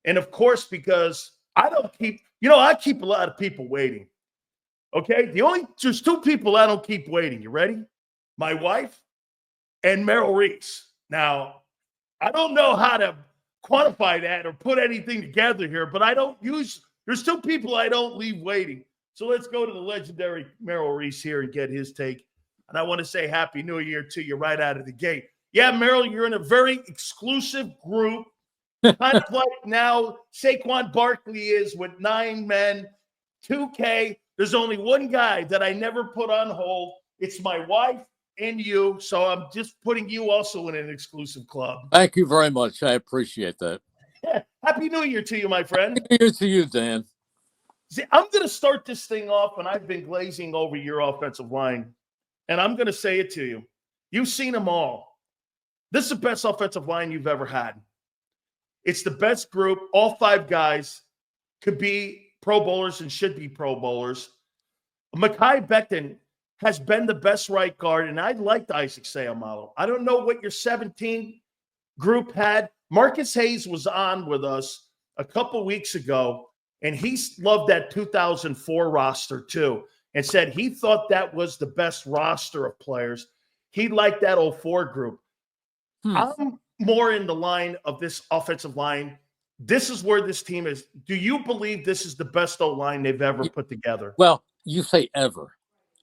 And of course, because I don't keep, I keep a lot of people waiting. Okay. There's two people I don't keep waiting. You ready? My wife and Merrill Reese. Now, I don't know how to quantify that or put anything together here, but there's two people I don't leave waiting. So let's go to the legendary Merrill Reese here and get his take. And I want to say Happy New Year to you right out of the gate. Yeah, Merrill, you're in a very exclusive group, kind of like now Saquon Barkley is with 9 men, 2K. There's only one guy that I never put on hold. It's my wife and you. So I'm just putting you also in an exclusive club. Thank you very much. I appreciate that. Yeah. Happy New Year to you, my friend. Happy New Year to you, Dan. See, I'm going to start this thing off, and I've been glazing over your offensive line, and I'm going to say it to you. You've seen them all. This is the best offensive line you've ever had. It's the best group. All 5 guys could be Pro Bowlers and should be Pro Bowlers. Mekhi Becton has been the best right guard, and I liked Isaac Seumalo. I don't know what your 17 group had. Marcus Hayes was on with us a couple weeks ago, and he loved that 2004 roster too and said he thought that was the best roster of players. He liked that 04 group. I'm more in the line of this offensive line. This is where this team is. Do you believe this is the best O-line they've ever put together? Well, you say ever.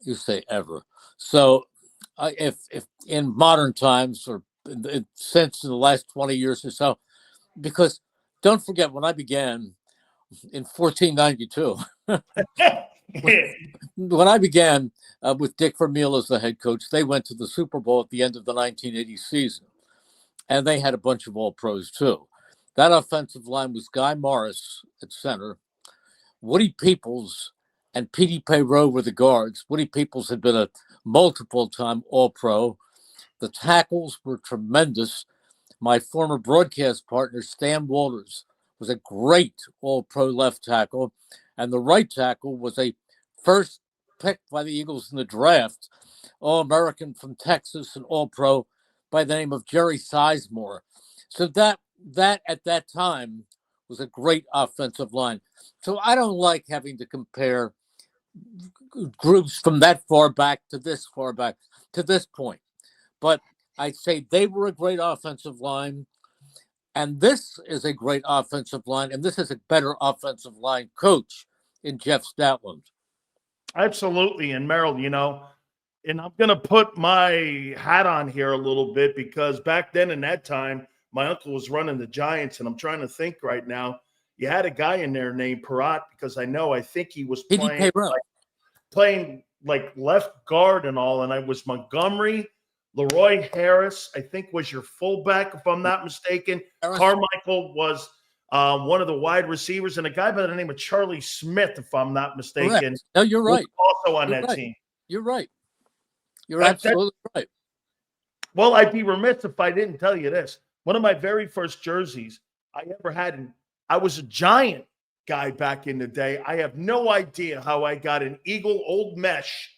You say ever. So if in modern times or since the last 20 years or so, because don't forget when I began in 1492, when I began with Dick Vermeil as the head coach, they went to the Super Bowl at the end of the 1980 season, and they had a bunch of all-pros too. That offensive line was Guy Morris at center, Woody Peoples and Petey Payroux were the guards. Woody Peoples had been a multiple-time All-Pro. The tackles were tremendous. My former broadcast partner, Stan Walters, was a great All-Pro left tackle, and the right tackle was a first pick by the Eagles in the draft, All-American from Texas and All-Pro by the name of Jerry Sizemore. So that at that time was a great offensive line. So I don't like having to compare groups from that far back to this far back to this point. But I'd say they were a great offensive line, and this is a great offensive line, and this is a better offensive line coach in Jeff Stoutland. Absolutely. And Merrill, and I'm going to put my hat on here a little bit because back then in that time, my uncle was running the Giants, and I'm trying to think right now. You had a guy in there named Perrott because I think he was playing like left guard and all, and I was Montgomery. Leroy Harris, I think, was your fullback, if I'm not mistaken. Harris. Carmichael was one of the wide receivers, and a guy by the name of Charlie Smith, if I'm not mistaken. Correct. No, you're right. Also on that team. You're right. You're absolutely right. Well, I'd be remiss if I didn't tell you this. One of my very first jerseys I ever had, I was a Giant guy back in the day. I have no idea how I got an Eagle Old Mesh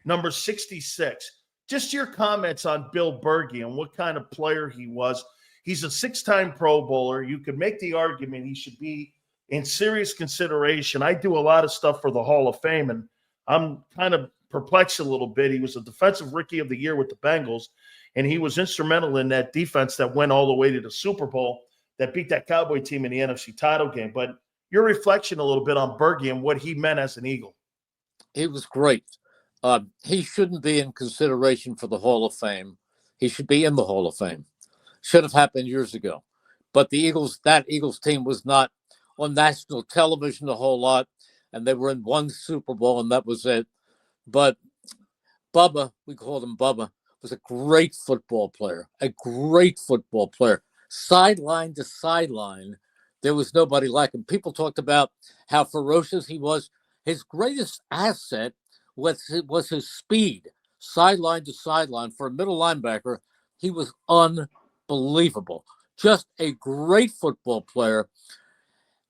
number 66. Just your comments on Bill Berge and what kind of player he was. He's a 6-time Pro Bowler. You could make the argument he should be in serious consideration. I do a lot of stuff for the Hall of Fame, and I'm kind of perplexed a little bit. He was a defensive rookie of the year with the Bengals, and he was instrumental in that defense that went all the way to the Super Bowl that beat that Cowboy team in the NFC title game. But your reflection a little bit on Berge and what he meant as an Eagle. He was great. He shouldn't be in consideration for the Hall of Fame. He should be in the Hall of Fame. Should have happened years ago. But that Eagles team was not on national television a whole lot, and they were in one Super Bowl, and that was it. But Bubba, we called him Bubba, was a great football player, Sideline to sideline, there was nobody like him. People talked about how ferocious he was. His greatest asset was his speed, sideline to sideline. For a middle linebacker, he was unbelievable. Just a great football player.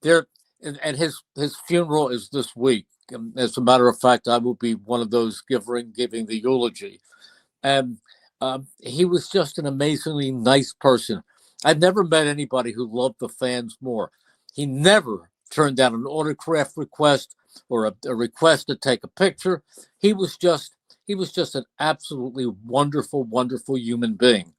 And his funeral is this week. As a matter of fact, I will be one of those giving the eulogy. And he was just an amazingly nice person. I've never met anybody who loved the fans more. He never turned down an autograph request or a request to take a picture. He was just an absolutely wonderful, wonderful human being.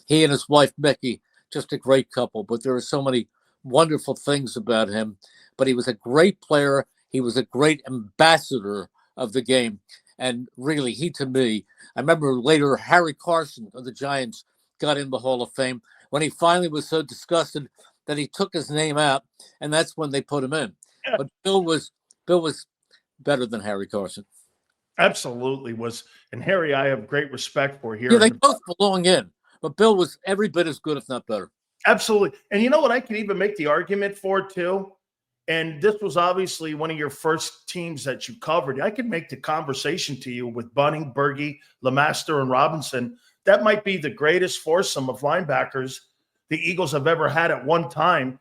He and his wife Mickey, just a great couple. But there are so many wonderful things about him. But he was a great player. He was a great ambassador of the game. And really, to me, I remember later Harry Carson of the Giants got in the Hall of Fame when he finally was so disgusted that he took his name out, and that's when they put him in. Yeah. But Bill was better than Harry Carson. Absolutely was. And Harry, I have great respect for here. Yeah, they both belong in, but Bill was every bit as good, if not better. Absolutely. And you know what I can even make the argument for too? And this was obviously one of your first teams that you covered. I could make the conversation to you with Bunning, Berge, LeMaster, and Robinson. That might be the greatest foursome of linebackers the Eagles have ever had at one time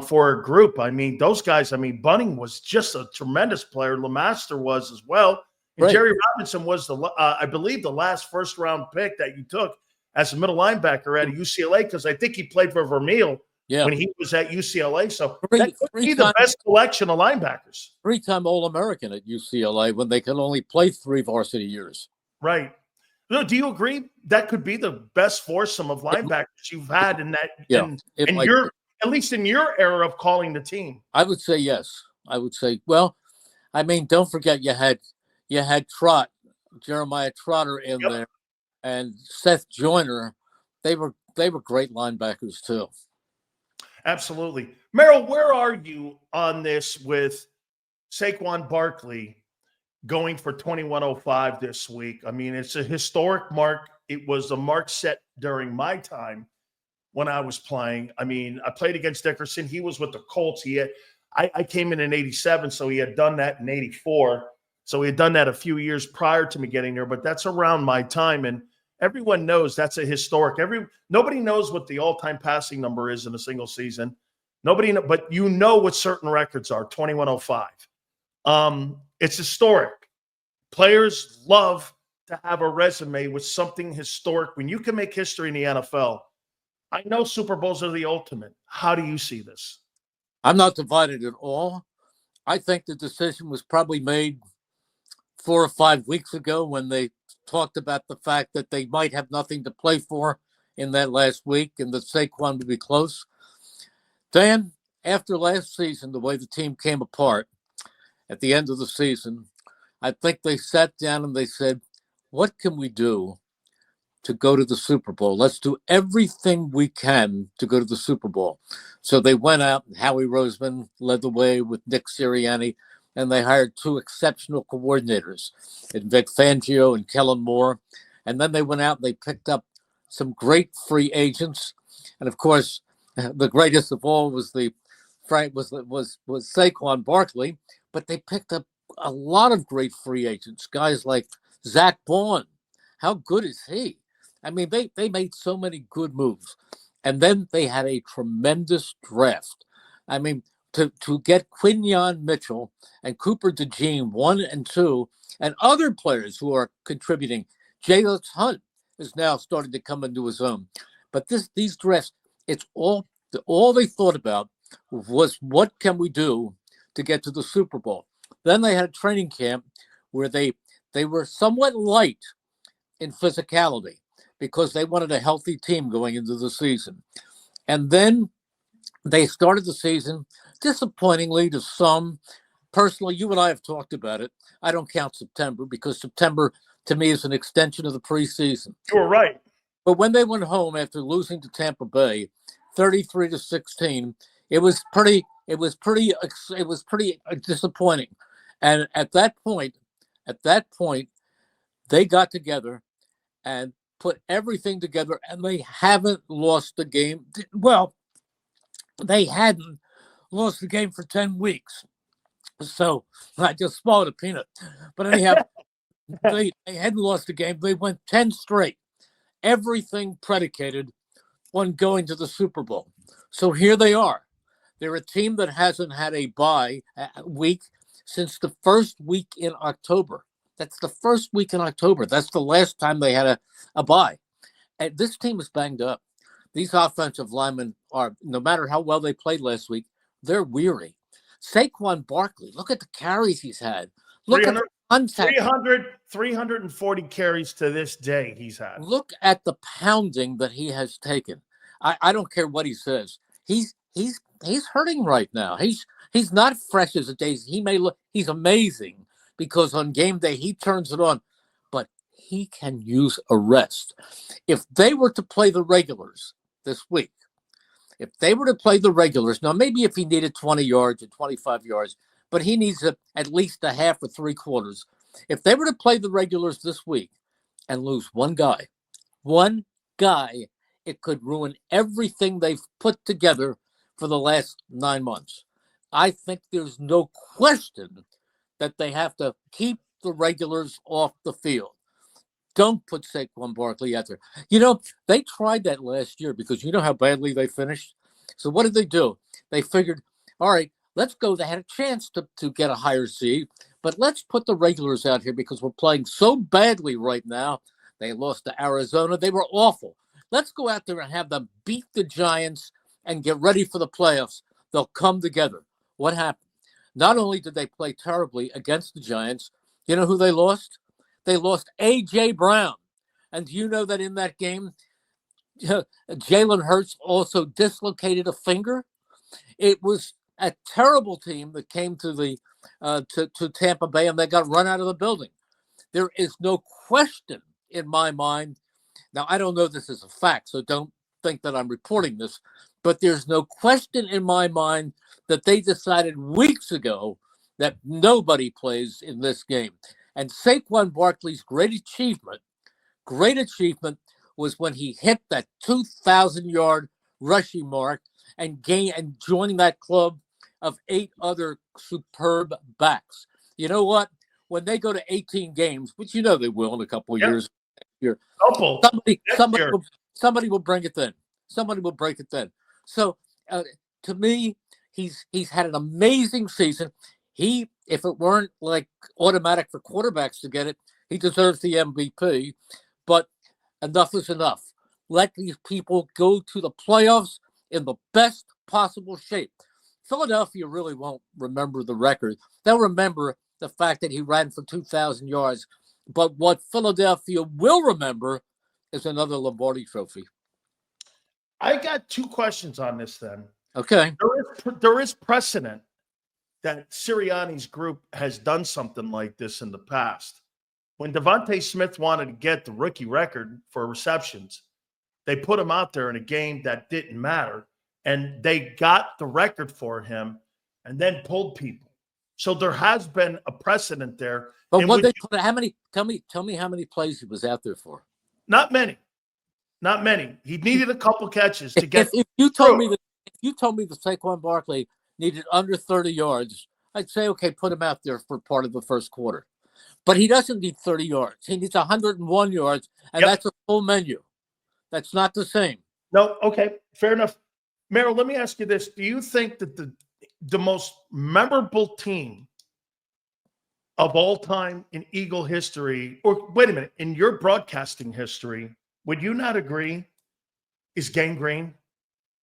for a group. I mean, those guys, Bunning was just a tremendous player. LeMaster was as well. And right. Jerry Robinson was, I believe, the last first-round pick that you took as a middle linebacker at UCLA, because I think he played for Vermeil when he was at UCLA. So that could be the best collection of linebackers. Three-time All-American at UCLA when they could only play 3 varsity years. Right. No, do you agree that could be the best foursome of linebackers you've had in that? Yeah, at least in your era of calling the team. I would say yes. I would say, well, don't forget you had Jeremiah Trotter in there, and Seth Joyner. They were great linebackers too. Absolutely. Merrill, where are you on this with Saquon Barkley going for 2105 this week? I mean, it's a historic mark. It was a mark set during my time when I was playing. I mean, I played against Dickerson. He was with the Colts. I came in 87, so he had done that in 84. So he had done that a few years prior to me getting there, but that's around my time. And everyone knows that's a historic. Nobody knows what the all-time passing number is in a single season. Nobody know, but you know what certain records are, 2105. It's historic. Players love to have a resume with something historic. When you can make history in the NFL, I know Super Bowls are the ultimate. How do you see this? I'm not divided at all. I think the decision was probably made 4 or 5 weeks ago when they talked about the fact that they might have nothing to play for in that last week and that Saquon would be close. Dan, after last season, the way the team came apart at the end of the season, I think they sat down and they said, what can we do to go to the Super Bowl? Let's do everything we can to go to the Super Bowl. So they went out, and Howie Roseman led the way with Nick Sirianni, and they hired 2 exceptional coordinators, Vic Fangio and Kellen Moore. And then they went out and they picked up some great free agents. And of course, the greatest of all was Saquon Barkley, but they picked up a lot of great free agents, guys like Zach Bond. How good is he? I mean, they made so many good moves. And then they had a tremendous draft. I mean, to get Quinyon Mitchell and Cooper DeJean 1 and 2, and other players who are contributing. Jalen Hunt is now starting to come into his own. But these drafts, it's all they thought about was what can we do to get to the Super Bowl. Then they had a training camp where they were somewhat light in physicality because they wanted a healthy team going into the season. And then they started the season disappointingly to some. Personally, you and I have talked about it. I don't count September because September to me is an extension of the preseason. You're right. But when they went home after losing to Tampa Bay, 33-16, it was pretty disappointing. And at that point, they got together and put everything together, and they haven't lost the game. Well, they hadn't lost the game for 10 weeks. So I just swallowed a peanut. But anyhow, they hadn't lost the game. They went 10 straight. Everything predicated on going to the Super Bowl. So here they are. They're a team that hasn't had a bye week since the first week in October. That's the first week in October. That's the last time they had a bye. And this team is banged up. These offensive linemen are, no matter how well they played last week, they're weary. Saquon Barkley, look at the carries he's had. Look at 300, the contact. 340 carries to this day he's had. Look at the pounding that he has taken. I don't care what he says. He's hurting right now. He's not fresh as a daisy. He may look he's amazing because on game day he turns it on, but he can use a rest. If they were to play the regulars this week, if they were to play the regulars, now maybe if he needed 20 yards or 25 yards, but he needs at least a half or three quarters. If they were to play the regulars this week and lose one guy, it could ruin everything they've put together for the last 9 months. I think there's no question that they have to keep the regulars off the field. Don't put Saquon Barkley out there. You know, they tried that last year because you know how badly they finished. So what did they do? They figured, all right, let's go. They had a chance to get a higher seed, but let's put the regulars out here because we're playing so badly right now. They lost to Arizona. They were awful. Let's go out there and have them beat the Giants and get ready for the playoffs. They'll come together. What happened? Not only did they play terribly against the Giants, you know who they lost? They lost A.J. Brown. And do you know that in that game, Jalen Hurts also dislocated a finger? It was a terrible team that came to the to Tampa Bay, and they got run out of the building. There is no question in my mind. Now, I don't know this is a fact, so don't think that I'm reporting this, but there's no question in my mind that they decided weeks ago that nobody plays in this game. And Saquon Barkley's great achievement was when he hit that 2,000-yard rushing mark and joining that club of 8 other superb backs. You know what? When they go to 18 games, which you know they will in a couple of years, somebody will bring it then. Somebody will break it then. So to me, he's had an amazing season. If it weren't like automatic for quarterbacks to get it, he deserves the MVP. But enough is enough. Let these people go to the playoffs in the best possible shape. Philadelphia really won't remember the record. They'll remember the fact that he ran for 2,000 yards. But what Philadelphia will remember is another Lombardi trophy. I got 2 questions on this then. Okay. There is precedent that Sirianni's group has done something like this in the past. When Devontae Smith wanted to get the rookie record for receptions, they put him out there in a game that didn't matter, and they got the record for him and then pulled people. So there has been a precedent there. But what they put, how many? Tell me how many plays he was out there for? Not many. He needed a couple catches to get. If you told me that Saquon Barkley needed under 30 yards, I'd say, okay, put him out there for part of the first quarter. But he doesn't need 30 yards. He needs 101 yards, and that's a full menu. That's not the same. No, okay, fair enough. Merrill, let me ask you this. Do you think that the most memorable team of all time in Eagle history, or wait a minute, in your broadcasting history, would you not agree, is Gang Green?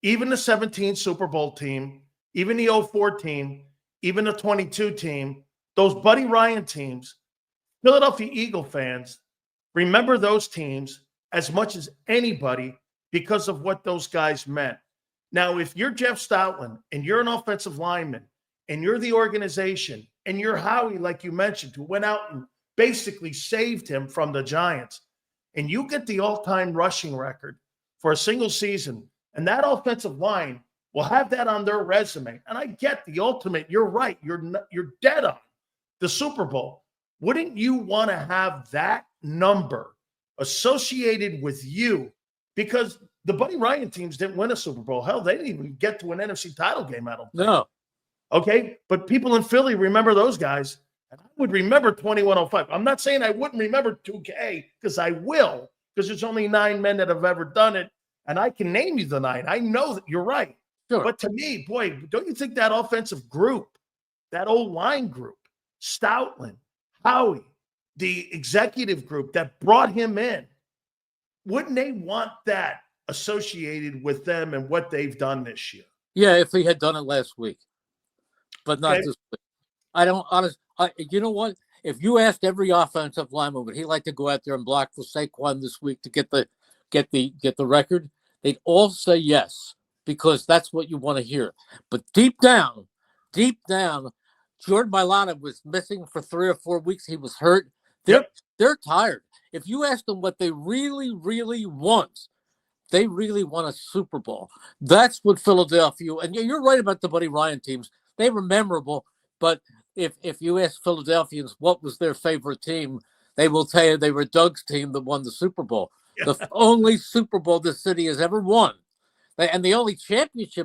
Even the 17 Super Bowl team, even the 04 team, even the 22 team, those Buddy Ryan teams, Philadelphia Eagle fans remember those teams as much as anybody because of what those guys meant. Now, if you're Jeff Stoutland and you're an offensive lineman and you're the organization and you're Howie, like you mentioned, who went out and basically saved him from the Giants, and you get the all-time rushing record for a single season, and that offensive line will have that on their resume. And I get the ultimate, you're right, you're dead on the Super Bowl. Wouldn't you want to have that number associated with you? Because the Buddy Ryan teams didn't win a Super Bowl. Hell, they didn't even get to an NFC title game, I don't think. No. Okay, but people in Philly remember those guys. And I would remember 2105. I'm not saying I wouldn't remember 2K, because I will, because there's only 9 men that have ever done it. And I can name you the 9. I know that you're right. Sure. But to me, boy, don't you think that offensive group, that old line group, Stoutland, Howie, the executive group that brought him in, wouldn't they want that associated with them and what they've done this year? Yeah, if he had done it last week, but not Okay. this week. I don't honestly. You know what? If you asked every offensive lineman, would he like to go out there and block for Saquon this week to get the record? They'd all say yes, because that's what you want to hear. But deep down, Jordan Mailata was missing for 3 or 4 weeks. He was hurt. They're Yep. they're tired. If you ask them what they really, really want, they really want a Super Bowl. That's what Philadelphia, and you're right about the Buddy Ryan teams. They were memorable, but if you ask Philadelphians what was their favorite team, they will tell you they were Doug's team that won the Super Bowl. Yeah. The only Super Bowl this city has ever won. And the only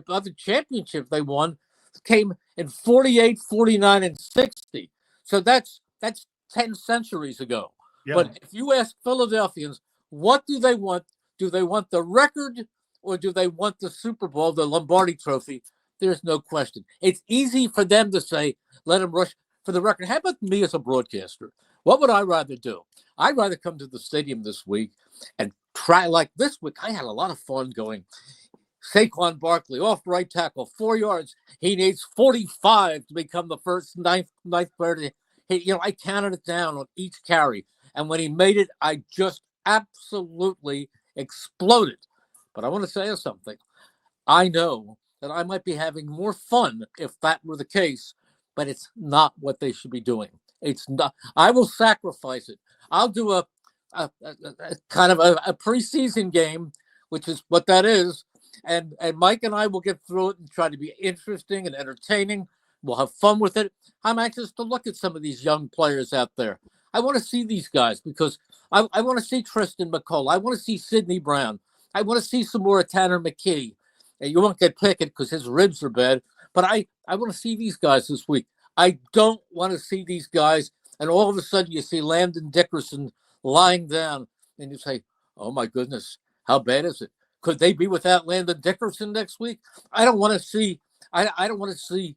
other championship they won came in 48, 49, and 60. So that's 10 centuries ago. Yeah. But if you ask Philadelphians, what do they want? Do they want the record, or do they want the Super Bowl, the Lombardi Trophy? There's no question. It's easy for them to say, let them rush for the record. How about me as a broadcaster? What would I rather do? I'd rather come to the stadium this week and try, like this week, I had a lot of fun going. Saquon Barkley, off right tackle, 4 yards. He needs 45 to become the first ninth player to hit. I counted it down on each carry. And when he made it, I just absolutely exploded. But I want to say something. I know that I might be having more fun if that were the case, but it's not what they should be doing. It's not. I will sacrifice it. I'll do a kind of a preseason game, which is what that is. And Mike and I will get through it and try to be interesting and entertaining. We'll have fun with it. I'm anxious to look at some of these young players out there. I want to see these guys because I want to see Tristan McCall. I want to see Sidney Brown. I want to see some more Tanner McKee. And you won't get Pickett because his ribs are bad. But I want to see these guys this week. I don't want to see these guys. And all of a sudden you see Landon Dickerson lying down and you say, oh, my goodness, how bad is it? Could they be without Landon Dickerson next week? I don't want to see. I don't want to see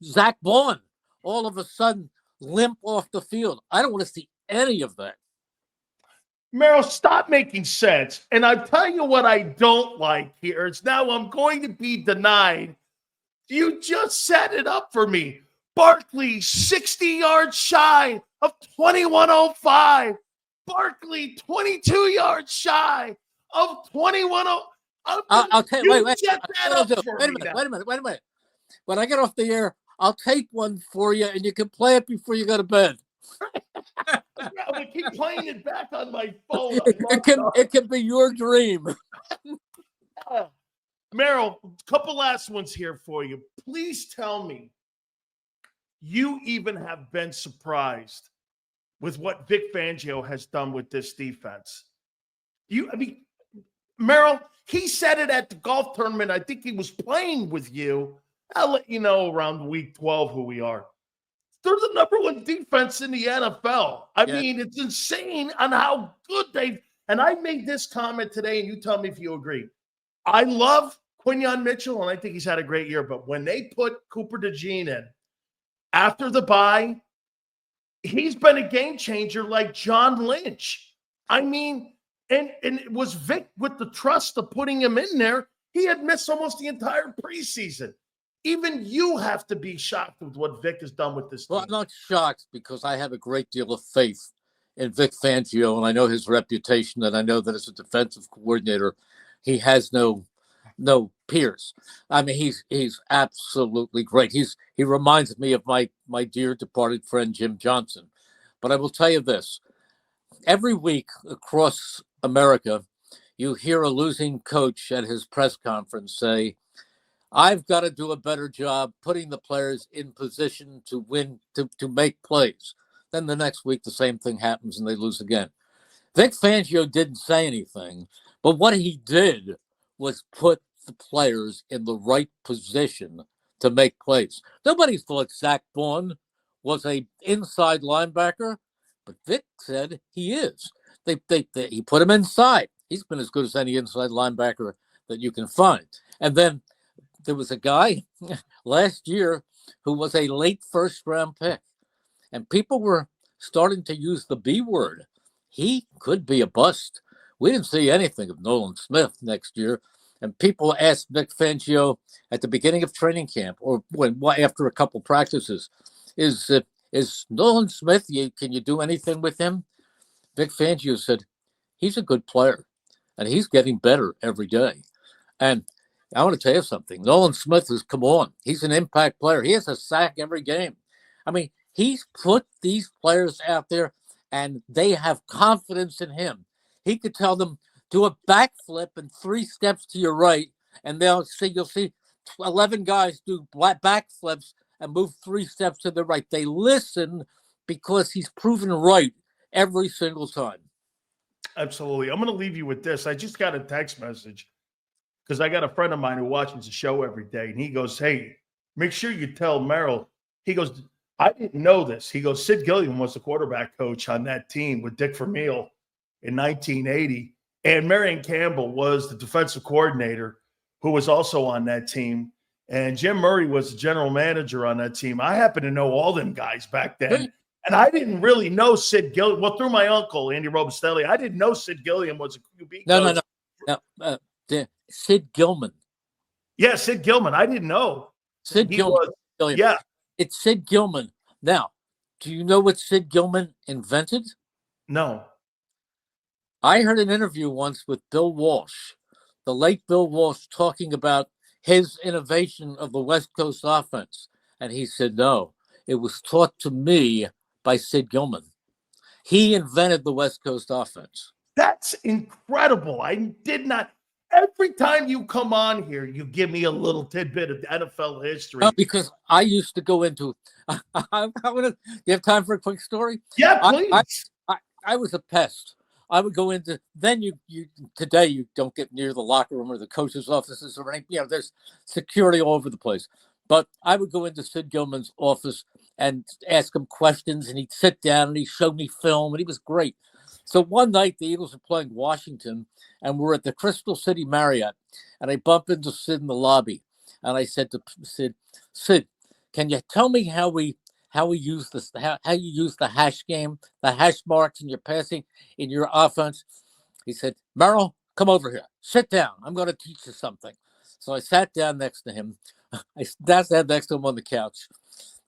Zach Bond all of a sudden limp off the field. I don't want to see any of that. Merrill, stop making sense. And I'll tell you what I don't like here is now I'm going to be denied. You just set it up for me. Barkley, 60 yards shy of 2105. Barkley, 22 yards shy of 21. I'll tell you. Wait a minute. When I get off the air, I'll tape one for you, and you can play it before you go to bed. I'm gonna keep playing it back on my phone. It can be your dream. Merrill, a couple last ones here for you. Please tell me you even have been surprised with what Vic Fangio has done with this defense. Merrill, he said it at the golf tournament. I think he was playing with you. I'll let you know around week 12 who we are. They're the number one defense in the NFL. I mean, it's insane on how good and I made this comment today, and you tell me if you agree. I love Quinyon Mitchell, and I think he's had a great year. But when they put Cooper DeJean in after the bye, he's been a game changer like John Lynch. I mean, and it was Vic with the trust of putting him in there. He had missed almost the entire preseason. Even you have to be shocked with what Vic has done with this team. Well, I'm not shocked because I have a great deal of faith in Vic Fangio, and I know his reputation, and I know that as a defensive coordinator, he has no peers. I mean, he's absolutely great. He reminds me of my dear departed friend Jim Johnson. But I will tell you this: every week across America, you hear a losing coach at his press conference say, I've got to do a better job putting the players in position to win, to make plays. Then the next week, the same thing happens and they lose again. Vic Fangio didn't say anything, but what he did was put the players in the right position to make plays. Nobody thought Zach Bond was a inside linebacker, but Vic said he is. He put him inside. He's been as good as any inside linebacker that you can find. And then there was a guy last year who was a late first-round pick, and people were starting to use the B word. He could be a bust. We didn't see anything of Nolan Smith next year, And people asked Vic Fangio at the beginning of training camp or after a couple practices, is Nolan Smith, can you do anything with him? Vic Fangio said, he's a good player, and he's getting better every day. And I want to tell you something. Nolan Smith has come on. He's an impact player. He has a sack every game. I mean, he's put these players out there, and they have confidence in him. He could tell them, do a backflip and 3 steps to your right, and you'll see 11 guys do backflips and move 3 steps to the right. They listen because he's proven right every single time. Absolutely. I'm going to leave you with this. I just got a text message because I got a friend of mine who watches the show every day, and he goes, hey, make sure you tell Merrill. He goes, I didn't know this. He goes, Sid Gilliam was the quarterback coach on that team with Dick Vermeil in 1980. And Marion Campbell was the defensive coordinator who was also on that team. And Jim Murray was the general manager on that team. I happen to know all them guys back then. And I didn't really know Sid Gilliam. Well, through my uncle, Andy Robustelli, I didn't know Sid Gilliam was a QB coach. No. Sid Gilman. Yeah, Sid Gilman. I didn't know. Sid Gilman. Yeah. It's Sid Gilman. Now, do you know what Sid Gilman invented? No. I heard an interview once with Bill Walsh, the late Bill Walsh, talking about his innovation of the West Coast offense. And he said, no, it was taught to me by Sid Gilman. He invented the West Coast offense. That's incredible. I did not. Every time you come on here, you give me a little tidbit of NFL history. No, because I used to go into. You have time for a quick story? Yeah, please. I was a pest. I would go into. Then you today you don't get near the locker room or the coach's offices or anything. There's security all over the place. But I would go into Sid Gilman's office and ask him questions, and he'd sit down and he showed me film, and he was great. So one night the Eagles were playing Washington, and we're at the Crystal City Marriott, and I bump into Sid in the lobby, and I said to Sid, can you tell me how we use this, how you use the hash game, the hash marks in your passing, in your offense? He said, Merrill, come over here, sit down. I'm going to teach you something. So I sat down next to him. I sat down next to him on the couch,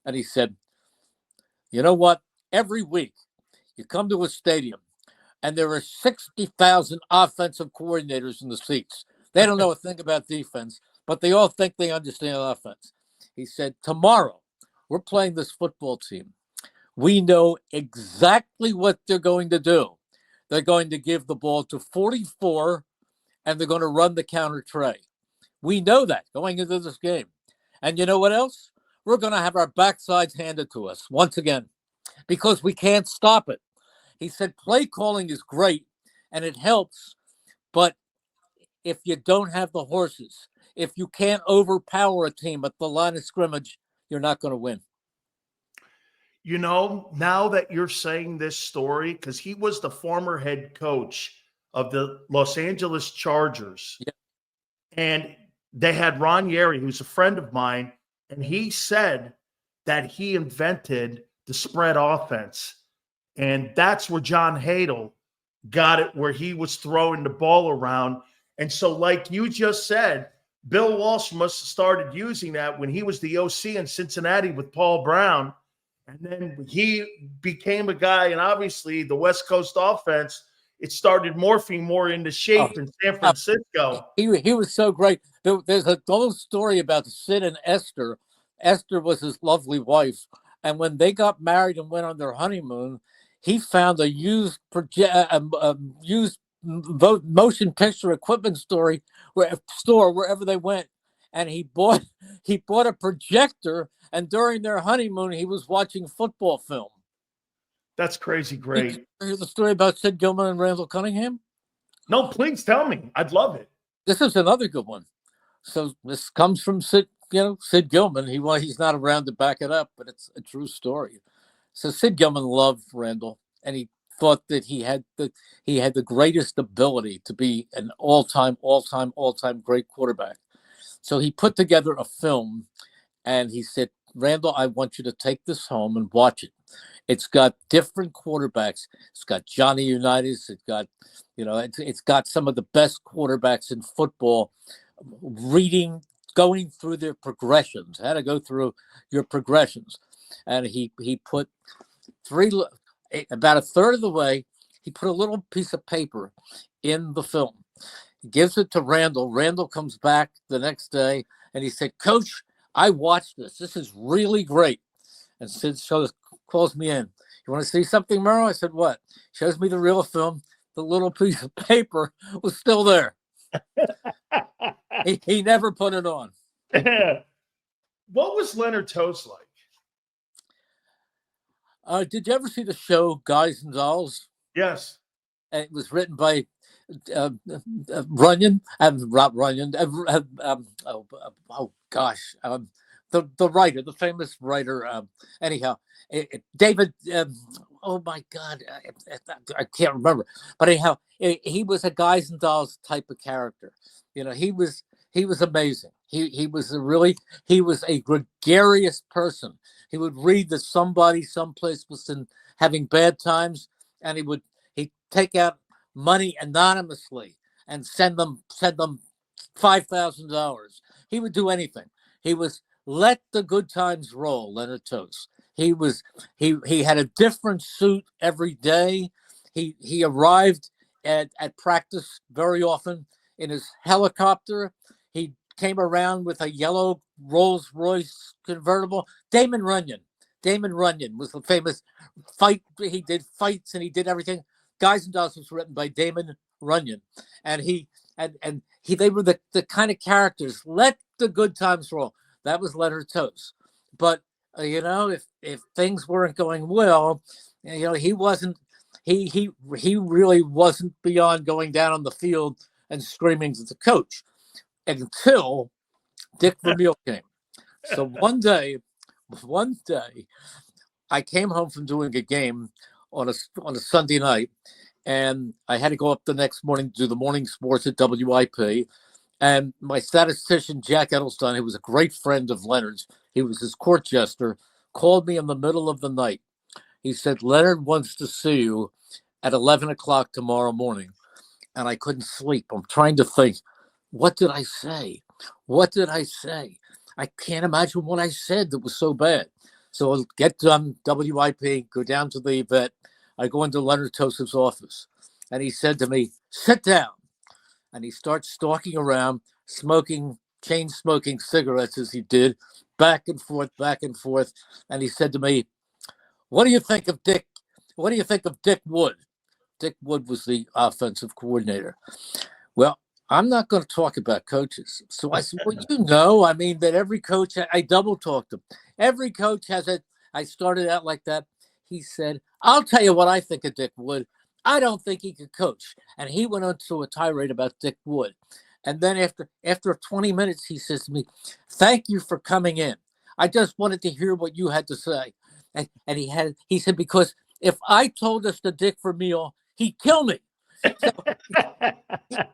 and he said, you know what? Every week you come to a stadium, and there are 60,000 offensive coordinators in the seats. They don't know a thing about defense, but they all think they understand offense. He said, tomorrow, we're playing this football team. We know exactly what they're going to do. They're going to give the ball to 44, and they're going to run the counter tray. We know that going into this game. And you know what else? We're going to have our backsides handed to us once again because we can't stop it. He said play calling is great and it helps, but if you don't have the horses, if you can't overpower a team at the line of scrimmage, you're not going to win. You know, now that you're saying this story, because he was the former head coach of the Los Angeles Chargers. Yeah. And they had Ron Yeri, who's a friend of mine, and he said that he invented the spread offense. And that's where John Hadel got it, where he was throwing the ball around. And so, like you just said, Bill Walsh must have started using that when he was the OC in Cincinnati with Paul Brown. And then he became a guy, and obviously the West Coast offense, it started morphing more into shape in San Francisco. He was so great. There's a whole story about Sid and Esther. Esther was his lovely wife. And when they got married and went on their honeymoon, he found a used motion picture equipment store wherever they went, and he bought a projector. And during their honeymoon, he was watching football film. That's crazy great. Did you hear the story about Sid Gilman and Randall Cunningham? No, please tell me. I'd love it. This is another good one. So this comes from Sid Gilman. He's not around to back it up, but it's a true story. So Sid Gilman loved Randall, and he thought that he had the greatest ability to be an all-time great quarterback. So he put together a film, And he said, Randall, I want you to take this home and watch it. It's got different quarterbacks. It's got Johnny Unitas. It's got, it's got some of the best quarterbacks in football going through their progressions, how to go through your progressions. And he put about a third of the way, he put a little piece of paper in the film. He gives it to Randall. Randall comes back the next day and he said, Coach, I watched this. This is really great. And Sid calls me in. You want to see something, Merrill? I said, what? Shows me the real film. The little piece of paper was still there. He never put it on. What was Leonard Toast like? Did you ever see the show Guys and Dolls? Yes. And it was written by Runyon, Rob Runyon. The writer, the famous writer. Anyhow, David. Oh my God, I can't remember. But anyhow, he was a Guys and Dolls type of character. He was amazing. He was a gregarious person. He would read that somebody someplace was having bad times, and he'd take out money anonymously and send them $5,000. He would do anything. He was let the good times roll, Leonard Toast. He had a different suit every day. He arrived at practice very often in his helicopter. He came around with a yellow Rolls Royce convertible. Damon Runyon was the famous fight. He did fights and he did everything. Guys and Dolls was written by Damon Runyon, and they were the kind of characters. Let the good times roll. That was Leonard Toast. But if things weren't going well, he really wasn't beyond going down on the field and screaming to the coach until Dick Vermeil came. So one day, I came home from doing a game on a Sunday night, and I had to go up the next morning to do the morning sports at WIP. And my statistician, Jack Edelstein, who was a great friend of Leonard's, he was his court jester, called me in the middle of the night. He said, Leonard wants to see you at 11 o'clock tomorrow morning. And I couldn't sleep. I'm trying to think, what did I say? What did I say? I can't imagine what I said that was so bad. So I'll get done, WIP, go down to the vet. I go into Leonard Toast's office. And he said to me, sit down. And he starts stalking around, chain smoking cigarettes as he did, back and forth. And he said to me, what do you think of Dick? What do you think of Dick Wood? Dick Wood was the offensive coordinator. Well, I'm not going to talk about coaches. So I said, well, I mean, that every coach, I double talked him. Every coach has it. I started out like that. He said, I'll tell you what I think of Dick Wood. I don't think he could coach. And he went on to a tirade about Dick Wood. And then after 20 minutes, he says to me, thank you for coming in. I just wanted to hear what you had to say. And he said, because if I told this to Dick Vermeil, he'd kill me. So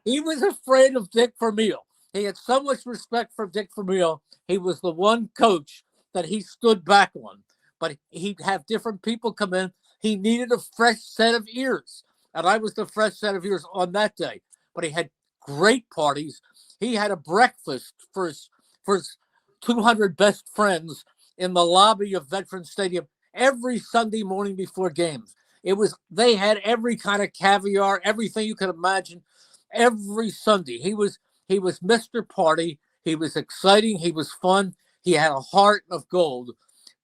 he was afraid of Dick Vermeil. He had so much respect for Dick Vermeil. He was the one coach that he stood back on. But he'd have different people come in. He needed a fresh set of ears. And I was the fresh set of ears on that day. But he had great parties. He had a breakfast for his 200 best friends in the lobby of Veterans Stadium every Sunday morning before games. They had every kind of caviar, everything you could imagine, every Sunday. He was Mr. Party. He was exciting. He was fun. He had a heart of gold.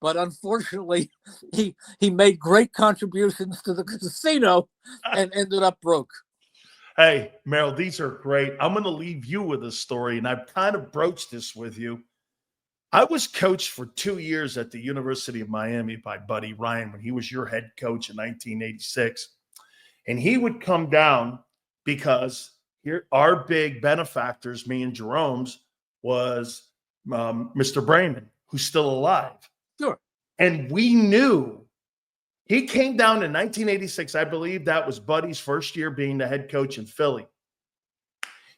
But unfortunately, he made great contributions to the casino and ended up broke. Hey, Merrill, these are great. I'm going to leave you with a story, and I've kind of broached this with you. I was coached for 2 years at the University of Miami by Buddy Ryan when he was your head coach in 1986. And he would come down because our big benefactors, me and Jerome's, was Mr. Brayman, who's still alive. Sure. And we knew he came down in 1986. I believe that was Buddy's first year being the head coach in Philly.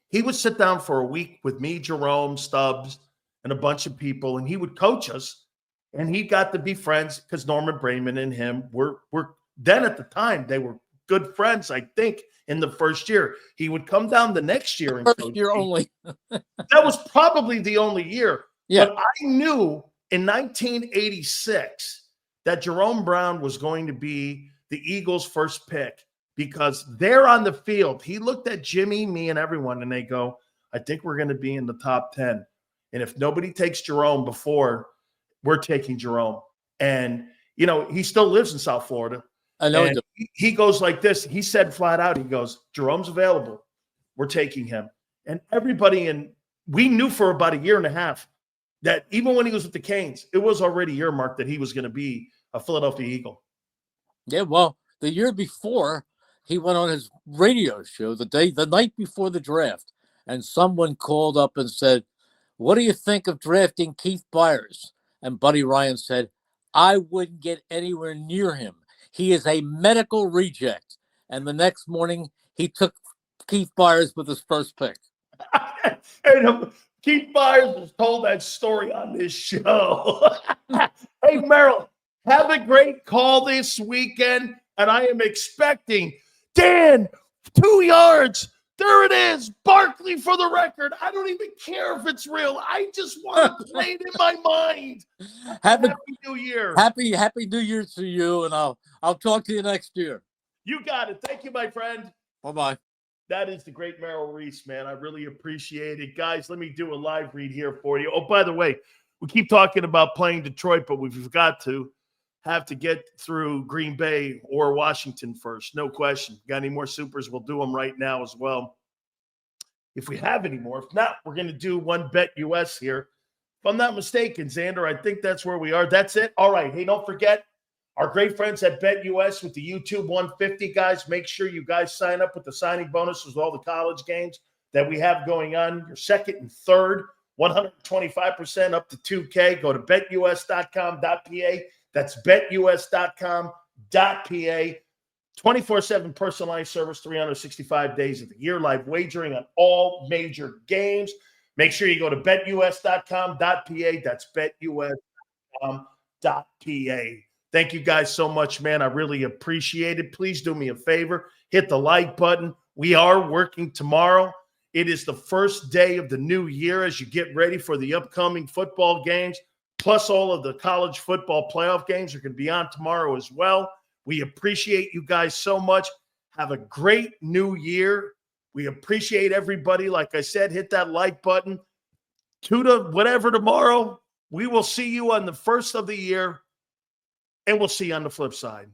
He would sit down for a week with me, Jerome, Stubbs, and a bunch of people, and he would coach us, and he got to be friends because Norman Brayman and him were then at the time they were good friends. I think in the first year he would come down the next year and First coach year me. only. That was probably the only year. Yeah. But I knew in 1986 that Jerome Brown was going to be the Eagles' first pick because they're on the field. He looked at Jimmy, me, and everyone, and they go, I think we're going to be in the top 10. And if nobody takes Jerome before, we're taking Jerome. And, you know, he still lives in South Florida. I know. And he goes like this. He said flat out, he goes, Jerome's available. We're taking him. And everybody we knew for about a year and a half that even when he was with the Canes, it was already earmarked that he was going to be a Philadelphia Eagle. Yeah, well, the year before, he went on his radio show the night before the draft, and someone called up and said, what do you think of drafting Keith Byers? And Buddy Ryan said, I wouldn't get anywhere near him. He is a medical reject. And the next morning, he took Keith Byers with his first pick. And Keith Byers has told that story on this show. Hey, Merrill, have a great call this weekend. And I am expecting, Dan, 2 yards. There it is. Barkley for the record. I don't even care if it's real. I just want to play it in my mind. Happy New Year. Happy New Year to you. And I'll talk to you next year. You got it. Thank you, my friend. Bye-bye. That is the great Merrill Reese, man. I really appreciate it. Guys, let me do a live read here for you. Oh, by the way, we keep talking about playing Detroit, but we forgot to get through Green Bay or Washington first. No question. Got any more supers? We'll do them right now as well. If we have any more. If not, we're going to do one Bet US here. If I'm not mistaken, Zander, I think that's where we are. That's it. All right. Hey, don't forget our great friends at Bet US with the YouTube 150, guys. Make sure you guys sign up with the signing bonuses with all the college games that we have going on. Your second and third, 125% up to 2K. Go to betus.com.pa. That's betus.com.pa. 24/7 personalized service, 365 days of the year, live wagering on all major games. Make sure you go to betus.com.pa. That's betus.com.pa. Thank you guys so much, man. I really appreciate it. Please do me a favor. Hit the like button. We are working tomorrow. It is the first day of the new year as you get ready for the upcoming football games, plus all of the college football playoff games are going to be on tomorrow as well. We appreciate you guys so much. Have a great new year. We appreciate everybody. Like I said, hit that like button. 2 to whatever tomorrow. We will see you on the first of the year. And we'll see you on the flip side.